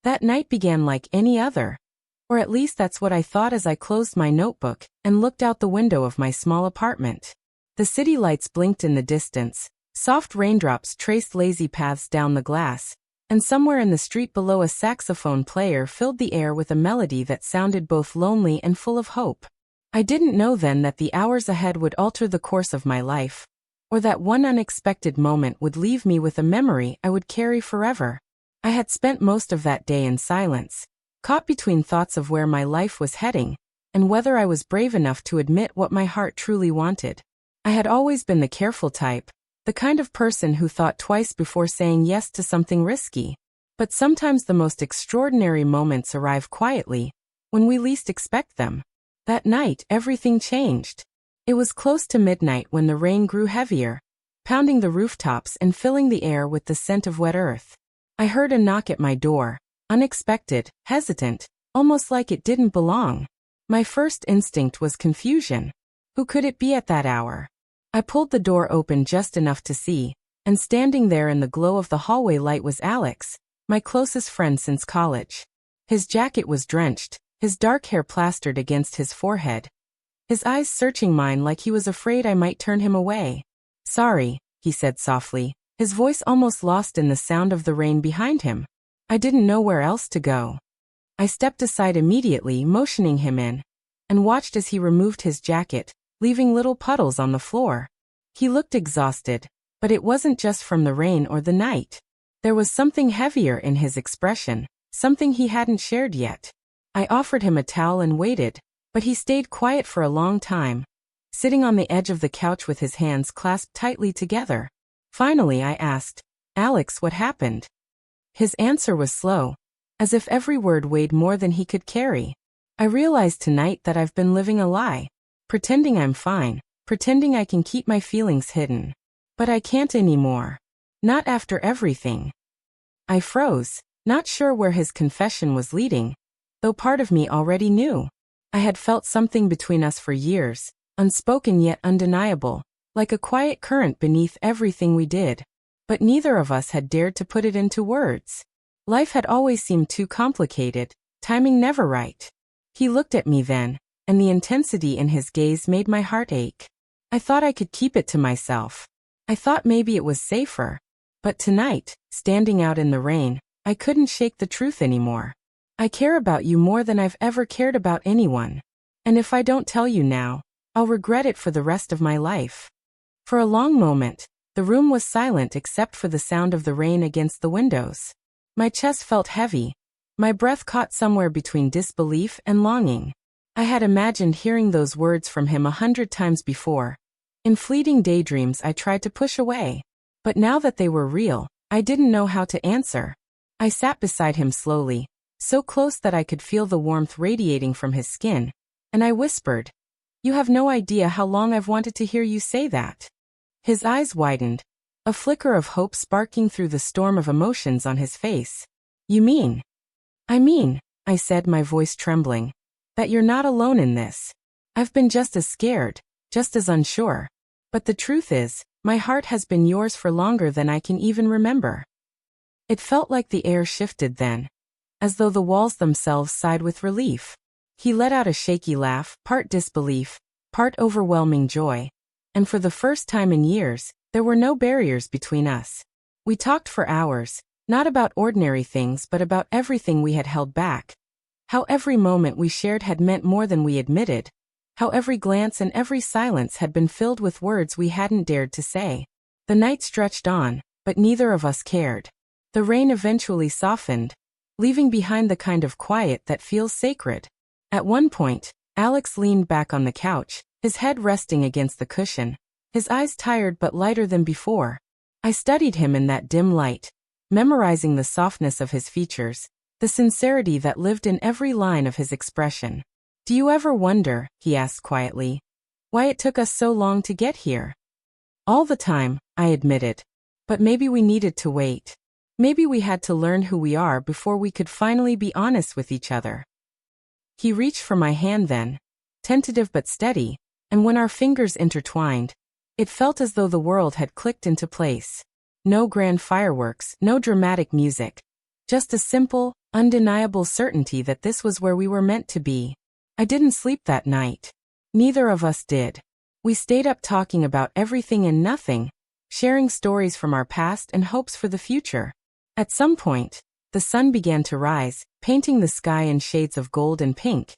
That night began like any other. Or at least that's what I thought as I closed my notebook and looked out the window of my small apartment. The city lights blinked in the distance, soft raindrops traced lazy paths down the glass, and somewhere in the street below a saxophone player filled the air with a melody that sounded both lonely and full of hope. I didn't know then that the hours ahead would alter the course of my life, or that one unexpected moment would leave me with a memory I would carry forever. I had spent most of that day in silence, caught between thoughts of where my life was heading, and whether I was brave enough to admit what my heart truly wanted. I had always been the careful type, the kind of person who thought twice before saying yes to something risky. But sometimes the most extraordinary moments arrive quietly, when we least expect them. That night, everything changed. It was close to midnight when the rain grew heavier, pounding the rooftops and filling the air with the scent of wet earth. I heard a knock at my door, unexpected, hesitant, almost like it didn't belong. My first instinct was confusion. Who could it be at that hour? I pulled the door open just enough to see, and standing there in the glow of the hallway light was Alex, my closest friend since college. His jacket was drenched, his dark hair plastered against his forehead, his eyes searching mine like he was afraid I might turn him away. "Sorry," he said softly, his voice almost lost in the sound of the rain behind him. I didn't know where else to go. I stepped aside immediately, motioning him in, and watched as he removed his jacket, leaving little puddles on the floor. He looked exhausted, but it wasn't just from the rain or the night. There was something heavier in his expression, something he hadn't shared yet. I offered him a towel and waited, but he stayed quiet for a long time, sitting on the edge of the couch with his hands clasped tightly together. Finally I asked, "Alex, what happened?" His answer was slow, as if every word weighed more than he could carry. "I realized tonight that I've been living a lie, pretending I'm fine, pretending I can keep my feelings hidden. But I can't anymore. Not after everything." I froze, not sure where his confession was leading, though part of me already knew. I had felt something between us for years, unspoken yet undeniable, like a quiet current beneath everything we did. But neither of us had dared to put it into words. Life had always seemed too complicated, timing never right. He looked at me then, and the intensity in his gaze made my heart ache. I thought I could keep it to myself. I thought maybe it was safer. But tonight, standing out in the rain, I couldn't shake the truth anymore. "I care about you more than I've ever cared about anyone. And if I don't tell you now, I'll regret it for the rest of my life." For a long moment, the room was silent except for the sound of the rain against the windows. My chest felt heavy, my breath caught somewhere between disbelief and longing. I had imagined hearing those words from him 100 times before. In fleeting daydreams I tried to push away. But now that they were real, I didn't know how to answer. I sat beside him slowly, so close that I could feel the warmth radiating from his skin, and I whispered, "You have no idea how long I've wanted to hear you say that." His eyes widened, a flicker of hope sparking through the storm of emotions on his face. "You mean?" "I mean," I said, my voice trembling, "that you're not alone in this. I've been just as scared, just as unsure. But the truth is, my heart has been yours for longer than I can even remember." It felt like the air shifted then, as though the walls themselves sighed with relief. He let out a shaky laugh, part disbelief, part overwhelming joy, and for the first time in years, there were no barriers between us. We talked for hours, not about ordinary things but about everything we had held back. How every moment we shared had meant more than we admitted. How every glance and every silence had been filled with words we hadn't dared to say. The night stretched on, but neither of us cared. The rain eventually softened, leaving behind the kind of quiet that feels sacred. At one point, Alex leaned back on the couch, his head resting against the cushion, his eyes tired but lighter than before. I studied him in that dim light, memorizing the softness of his features, the sincerity that lived in every line of his expression. "Do you ever wonder," he asked quietly, "why it took us so long to get here?" "All the time," I admitted. "But maybe we needed to wait. Maybe we had to learn who we are before we could finally be honest with each other." He reached for my hand then, tentative but steady, and when our fingers intertwined, it felt as though the world had clicked into place. No grand fireworks, no dramatic music, Just a simple, undeniable certainty that this was where we were meant to be. I didn't sleep that night. Neither of us did. We stayed up talking about everything and nothing, sharing stories from our past and hopes for the future. At some point, the sun began to rise, painting the sky in shades of gold and pink.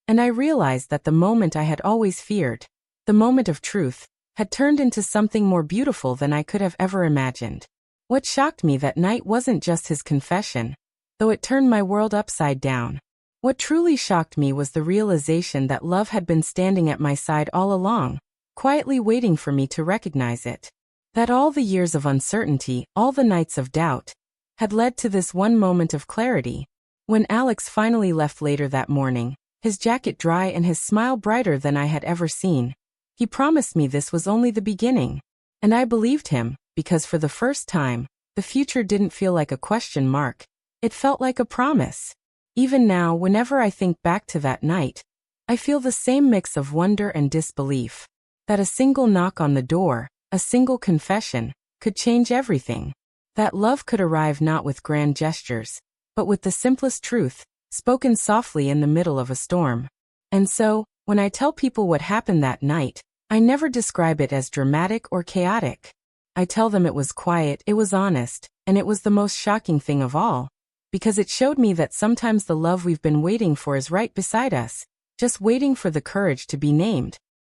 And I realized that the moment I had always feared, the moment of truth, had turned into something more beautiful than I could have ever imagined. What shocked me that night wasn't just his confession, though it turned my world upside down. What truly shocked me was the realization that love had been standing at my side all along, quietly waiting for me to recognize it. That all the years of uncertainty, all the nights of doubt, had led to this one moment of clarity. When Alex finally left later that morning, his jacket dry and his smile brighter than I had ever seen, he promised me this was only the beginning. And I believed him, because for the first time, the future didn't feel like a question mark. It felt like a promise. Even now, whenever I think back to that night, I feel the same mix of wonder and disbelief. That a single knock on the door, a single confession, could change everything. That love could arrive not with grand gestures, but with the simplest truth, spoken softly in the middle of a storm. And so, when I tell people what happened that night, I never describe it as dramatic or chaotic. I tell them it was quiet, it was honest, and it was the most shocking thing of all. Because it showed me that sometimes the love we've been waiting for is right beside us, just waiting for the courage to be named.